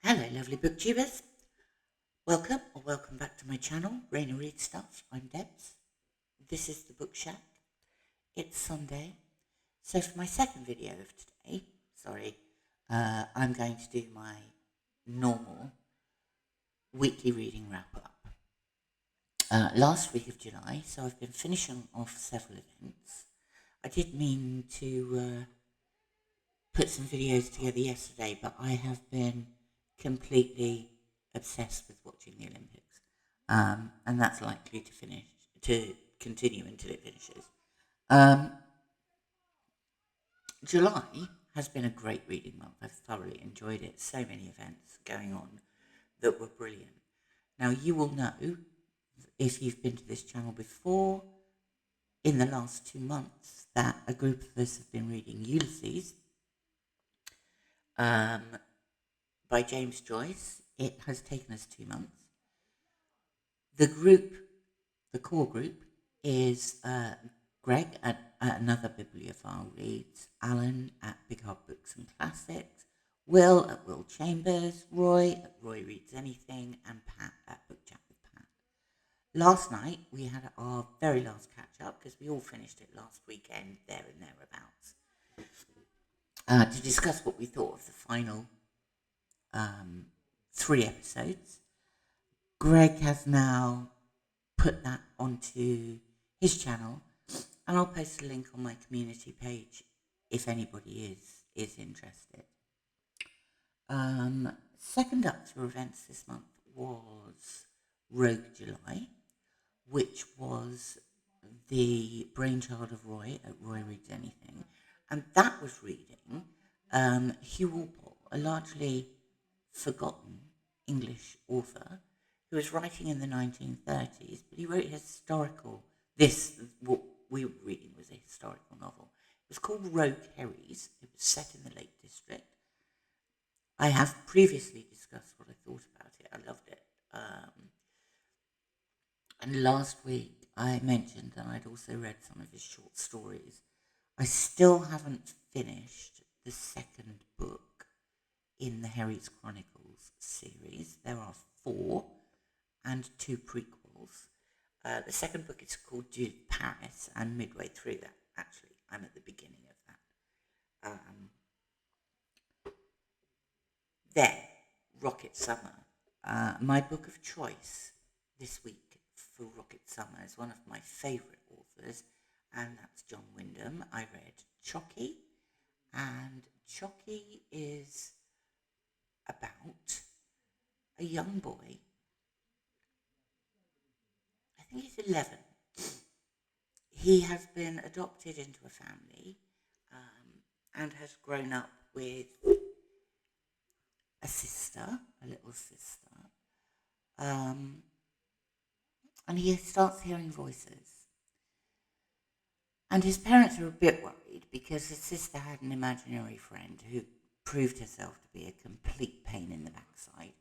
Hello, lovely booktubers. Welcome back to my channel, Raina Read Stuff. I'm Debs. This is the Book Shack. It's Sunday. So for my second video of today, I'm going to do my normal weekly reading wrap-up. Last week of July, so I've been finishing off several events. I did mean to put some videos together yesterday, but I have been completely obsessed with watching the Olympics, and that's likely to continue until it finishes. July has been a great reading month. I've thoroughly enjoyed it. So many events going on that were brilliant. Now, you will know, if you've been to this channel before, in the last 2 months, that a group of us have been reading Ulysses by James Joyce. It has taken us 2 months. The core group, is Greg at Another Bibliophile Reads, Alan at Big Hard Books and Classics, Will at Will Chambers, Roy at Roy Reads Anything, and Pat at Book Chat with Pat. Last night we had our very last catch up because we all finished it last weekend, there and thereabouts, to discuss what we thought of the final 3 episodes. Greg has now put that onto his channel, and I'll post a link on my community page if anybody is interested. Second up for events this month was Rogue July, which was the brainchild of Roy at Roy Reads Anything, and that was reading Hugh Walpole, a largely forgotten English author who was writing in the 1930s, but he wrote what we were reading was a historical novel. It was called Rogue Herries. It was set in the Lake District. I have previously discussed what I thought about it. I loved it. And last week I mentioned that I'd also read some of his short stories. I still haven't finished the second book in the Herries Chronicles series. There are 4 and 2 prequels. The second book is called Dude Paris, and midway through that, actually, I'm at the beginning of that. Then, Rocket Summer. My book of choice this week for Rocket Summer is one of my favourite authors, and that's John Wyndham. I read Chucky, and Chucky is about a young boy. I think he's 11. He has been adopted into a family and has grown up with a little sister, and he starts hearing voices. And his parents are a bit worried because his sister had an imaginary friend who proved herself to be a complete pain in the backside,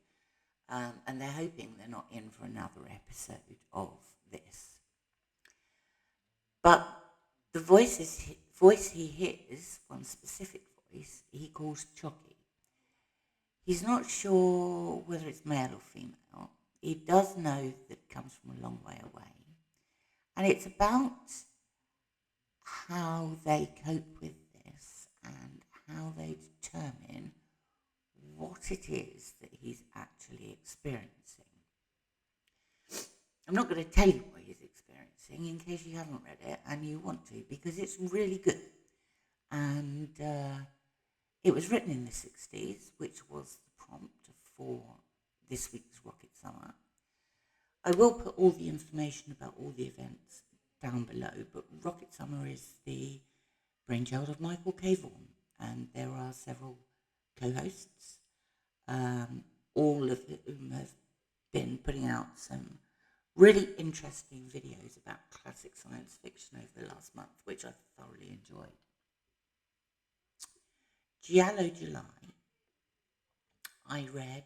and they're hoping they're not in for another episode of this. But the voice he hears, one specific voice, he calls Chucky. He's not sure whether it's male or female. He does know that it comes from a long way away. And it's about how they cope with this and how they determine what it is that he's actually experiencing. I'm not going to tell you what he's experiencing in case you haven't read it and you want to, because it's really good. And it was written in the 60s, which was the prompt for this week's Rocket Summer. I will put all the information about all the events down below, but Rocket Summer is the brainchild of Michael K. Vaughan, and there are several co-hosts, all of whom have been putting out some really interesting videos about classic science fiction over the last month, which I've thoroughly enjoyed. Giallo July, I read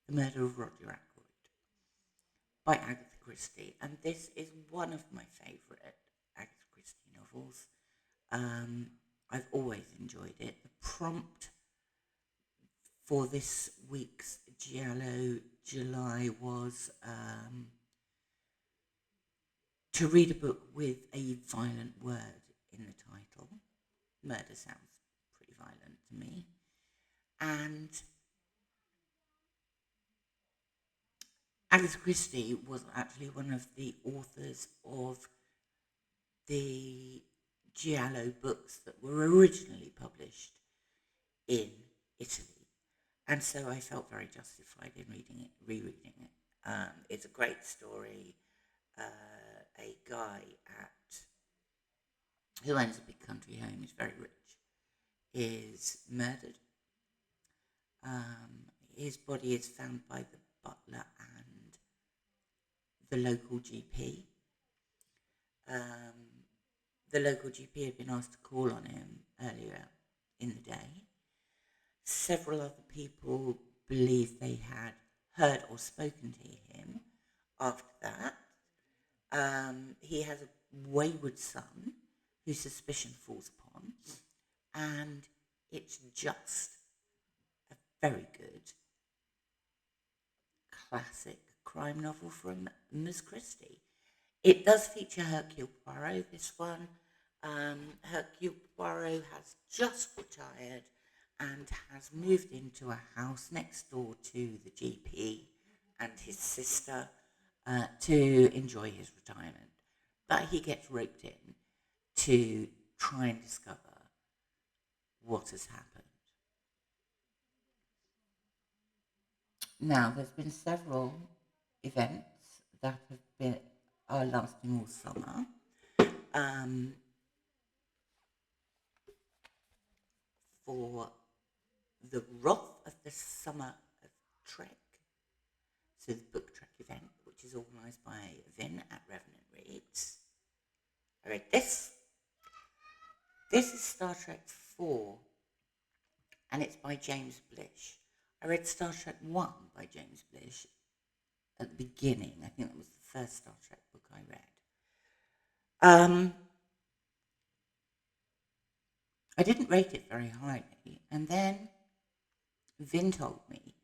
The Murder of Roger Ackroyd by Agatha Christie, and this is one of my favourite Agatha Christie novels. I've always enjoyed it. The prompt for this week's Giallo July was to read a book with a violent word in the title. Murder sounds pretty violent to me. And Agatha Christie was actually one of the authors of the Giallo books that were originally published in Italy. And so I felt very justified in rereading it. It's a great story. A guy who owns a big country home, is very rich, is murdered. His body is found by the butler and the local GP. The local GP had been asked to call on him earlier in the day. Several other people believe they had heard or spoken to him after that. He has a wayward son who suspicion falls upon, and it's just a very good classic crime novel from Miss Christie. It does feature Hercule Poirot, this one. Hercule Poirot has just retired and has moved into a house next door to the GP and his sister to enjoy his retirement. But he gets roped in to try and discover what has happened. Now, there's been several events that are lasting all summer. For the Wrath of the Summer of Trek, so the book Trek event, which is organised by Vin at Revenant Reads. I read this. This is Star Trek 4, and it's by James Blish. I read Star Trek 1 by James Blish at the beginning. I think that was the first Star Trek book I read. I didn't rate it very highly, and then Vin told me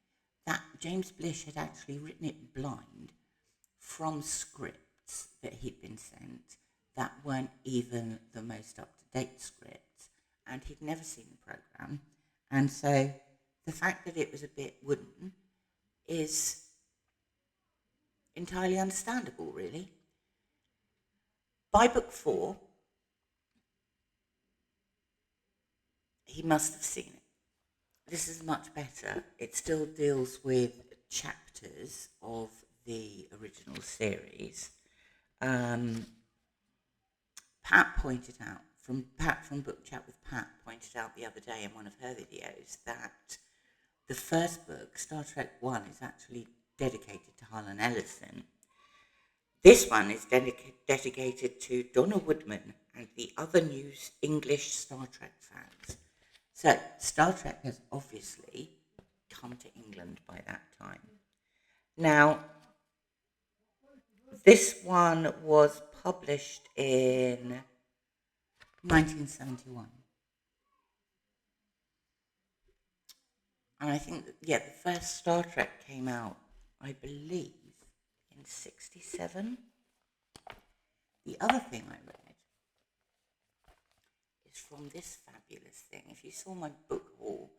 that James Blish had actually written it blind from scripts that he'd been sent that weren't even the most up-to-date scripts, and he'd never seen the programme, and so the fact that it was a bit wooden is entirely understandable, really. By book 4, he must have seen it. This is much better. It still deals with chapters of the original series. Pat from Book Chat with Pat pointed out the other day in one of her videos that the first book, Star Trek 1, is actually dedicated to Harlan Ellison. This one is dedicated to Donna Woodman and the other new English Star Trek fans. So, Star Trek has obviously come to England by that time. Now, this one was published in 1971. And I think that, the first Star Trek came out, I believe, in 1967. The other thing I read is from this fabulous thing. If you saw my book haul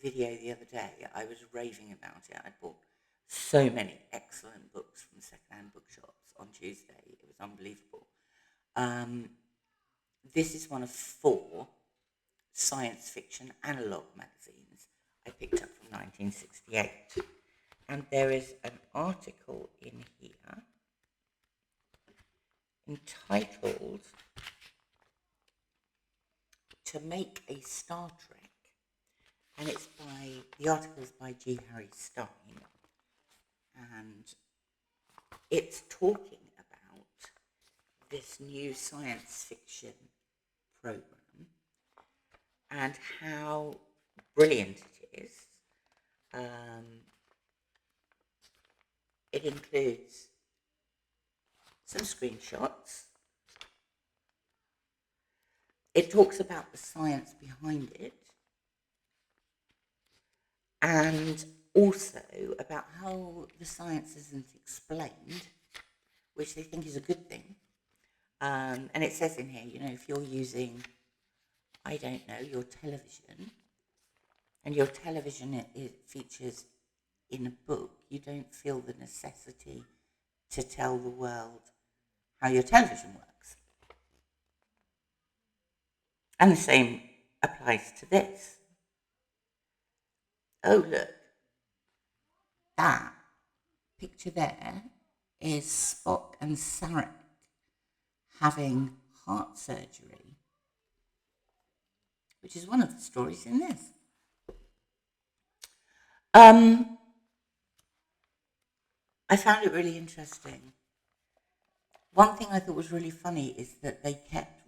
video the other day, I was raving about it. I bought so many excellent books from secondhand bookshops on Tuesday. It was unbelievable. This is one of 4 science fiction analog magazines I picked up from 1968. And there is an article in here entitled "To Make a Star Trek," and the article is by G. Harry Stein, and it's talking about this new science fiction program and how brilliant it is. It includes some screenshots. It talks about the science behind it. and also about how the science isn't explained, which they think is a good thing. And it says in here, if you're using, I don't know, your television, and your television it features in a book, you don't feel the necessity to tell the world how your television works. And the same applies to this. Oh, look, that picture there is Spock and Sarek having heart surgery, which is one of the stories in this. I found it really interesting. One thing I thought was really funny is that they kept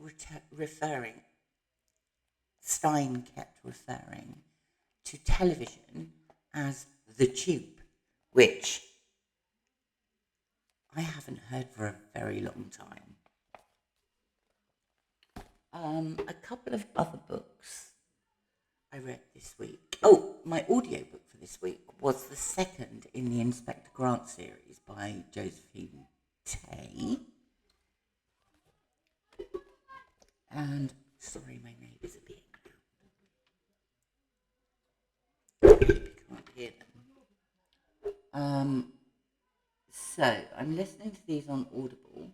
Stein kept referring to television as the tube, which I haven't heard for a very long time. A couple of other books I read this week. Oh, my audiobook for this week was the second in the Inspector Grant series by Josephine Tay. And, sorry, my neighbours are being loud. I hope you can't hear them. So, I'm listening to these on Audible.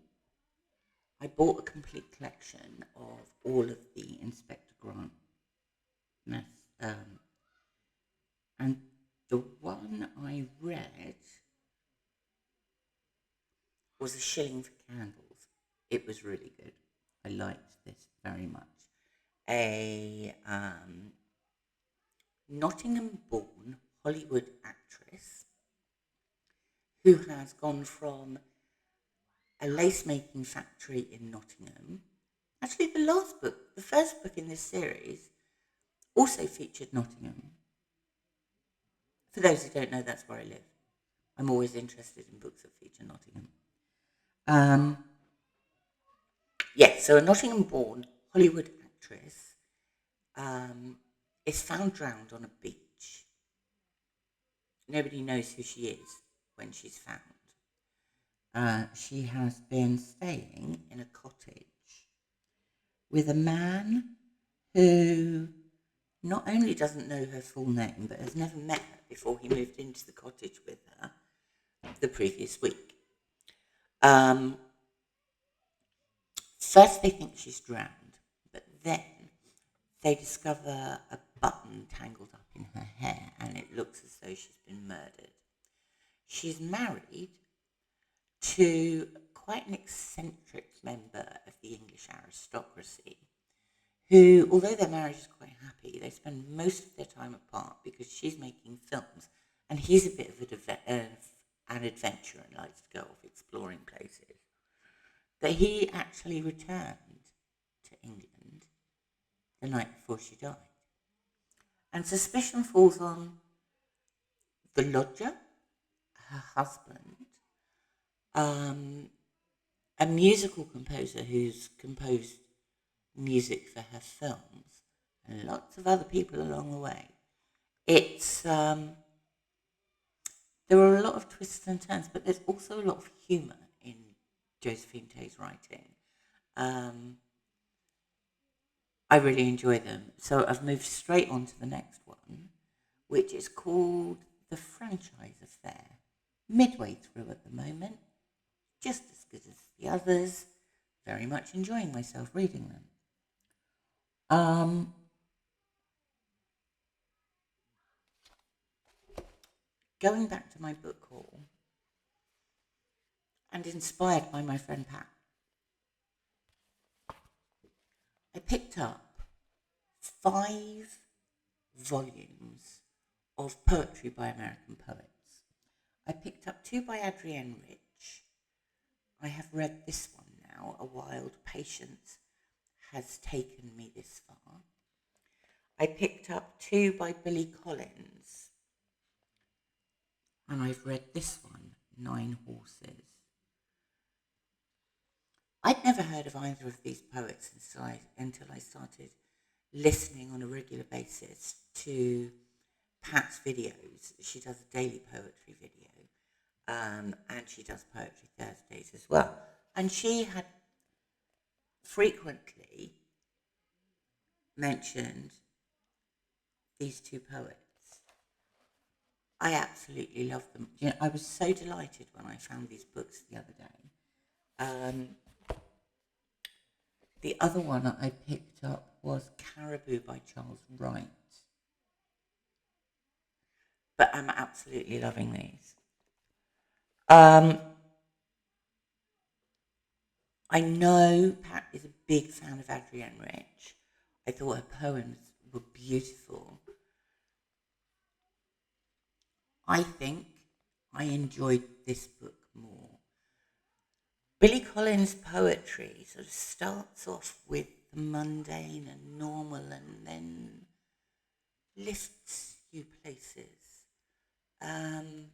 I bought a complete collection of all of the Inspector Grant and the one I read was A Shilling for Candles. It was really good. I liked this very much. A Nottingham-born Hollywood actress who has gone from a lace-making factory in Nottingham. Actually, the first book in this series, also featured Nottingham. For those who don't know, that's where I live. I'm always interested in books that feature Nottingham. So a Nottingham-born Hollywood actress is found drowned on a beach. Nobody knows who she is when she's found. She has been staying in a cottage with a man who not only doesn't know her full name, but has never met her before he moved into the cottage with her the previous week. First they think she's drowned, but then they discover a button tangled up in her hair and it looks as though she's been murdered. She's married to quite an eccentric member of the English aristocracy who, although their marriage is quite happy, they spend most of their time apart because she's making films and he's a bit of an adventurer and likes to go off exploring places. But he actually returned to England the night before she died. And suspicion falls on the lodger, her husband, a musical composer who's composed music for her films, and lots of other people along the way. It's there are a lot of twists and turns, but there's also a lot of humour in Josephine Tay's writing. I really enjoy them. So I've moved straight on to the next one, which is called The Franchise Affair. Midway through at the moment, just as good as the others. Very much enjoying myself reading them. Going back to my book haul, and inspired by my friend Pat, I picked up 5 volumes of poetry by American poets. I picked up 2 by Adrienne Rich. I have read this one now, A Wild Patience Has Taken Me This Far. I picked up 2 by Billy Collins. And I've read this one, 9 Horses. I'd never heard of either of these poets until I started listening on a regular basis to Pat's videos. She does a daily poetry video, and she does Poetry Thursdays as well. And she had frequently mentioned these two poets. I absolutely love them. You know, I was so delighted when I found these books the other day. The other one that I picked up was Caribou by Charles Wright. But I'm absolutely loving these. I know Pat is a big fan of Adrienne Rich. I thought her poems were beautiful. I think I enjoyed this book more. Billy Collins' poetry sort of starts off with the mundane and normal and then lifts you places. I'm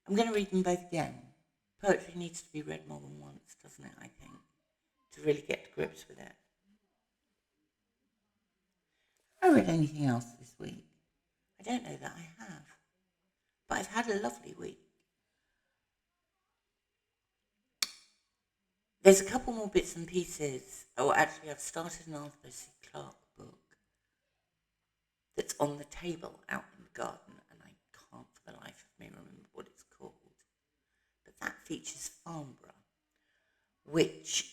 going to read them both again. Poetry needs to be read more than once, doesn't it, I think, to really get to grips with it. Have I read anything else this week? I don't know that I have, but I've had a lovely week. There's a couple more bits and pieces. Oh, actually, I've started an Arthur C. Clarke book that's on the table out in the garden, and I can't for the life of me remember what it's called. But that features Farnborough, which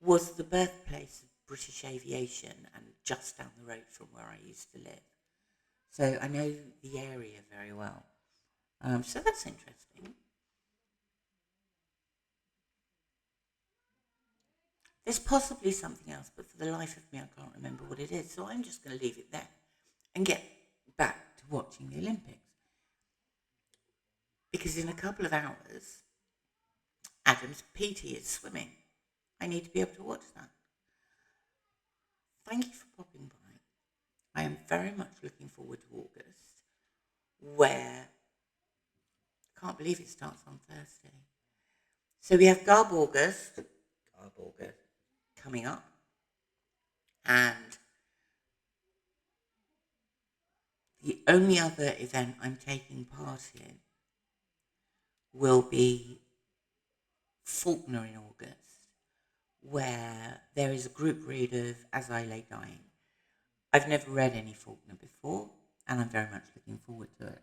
was the birthplace of British aviation and just down the road from where I used to live. So I know the area very well. So that's interesting. There's possibly something else, but for the life of me, I can't remember what it is. So I'm just going to leave it there and get back to watching the Olympics. Because in a couple of hours, Adam's PT is swimming. I need to be able to watch that. Thank you for popping by. I am very much looking forward to August, where I can't believe it starts on Thursday. So we have Garb August coming up, and the only other event I'm taking part in will be Faulkner in August, where there is a group read of As I Lay Dying. I've never read any Faulkner before, and I'm very much looking forward to it.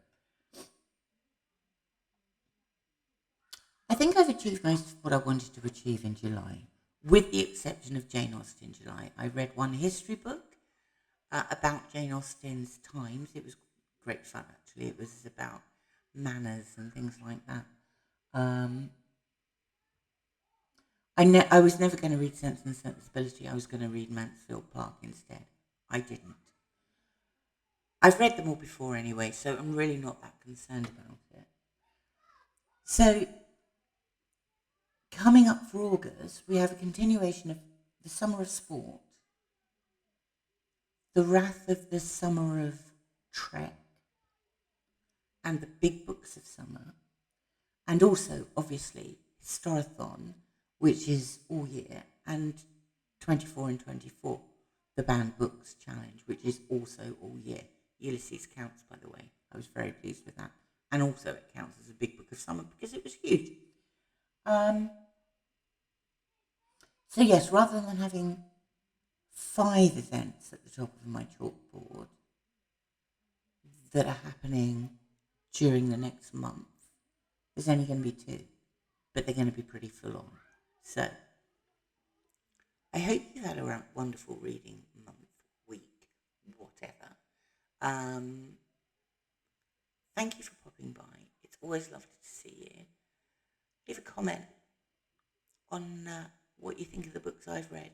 I think I've achieved most of what I wanted to achieve in July, with the exception of Jane Austen July. I read one history book about Jane Austen's times. It was great fun, actually. It was about manners and things like that. I was never going to read Sense and Sensibility. I was going to read Mansfield Park instead. I didn't. I've read them all before anyway, so I'm really not that concerned about it. So, coming up for August, we have a continuation of The Summer of Sport, The Wrath of the Summer of Trek, and The Big Books of Summer, and also, obviously, Historathon, which is all year, and 24 and 24, the Banned Books Challenge, which is also all year. Ulysses counts, by the way. I was very pleased with that. And also it counts as a big book of summer because it was huge. So yes, rather than having 5 events at the top of my chalkboard that are happening during the next month, there's only going to be 2, but they're going to be pretty full on. So I hope you've had a wonderful reading month, week, whatever. Thank you for popping by. It's always lovely to see you. Leave a comment on what you think of the books I've read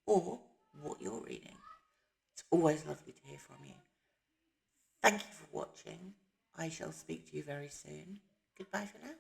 or what you're reading. It's always lovely to hear from you. Thank you for watching. I shall speak to you very soon. Goodbye for now.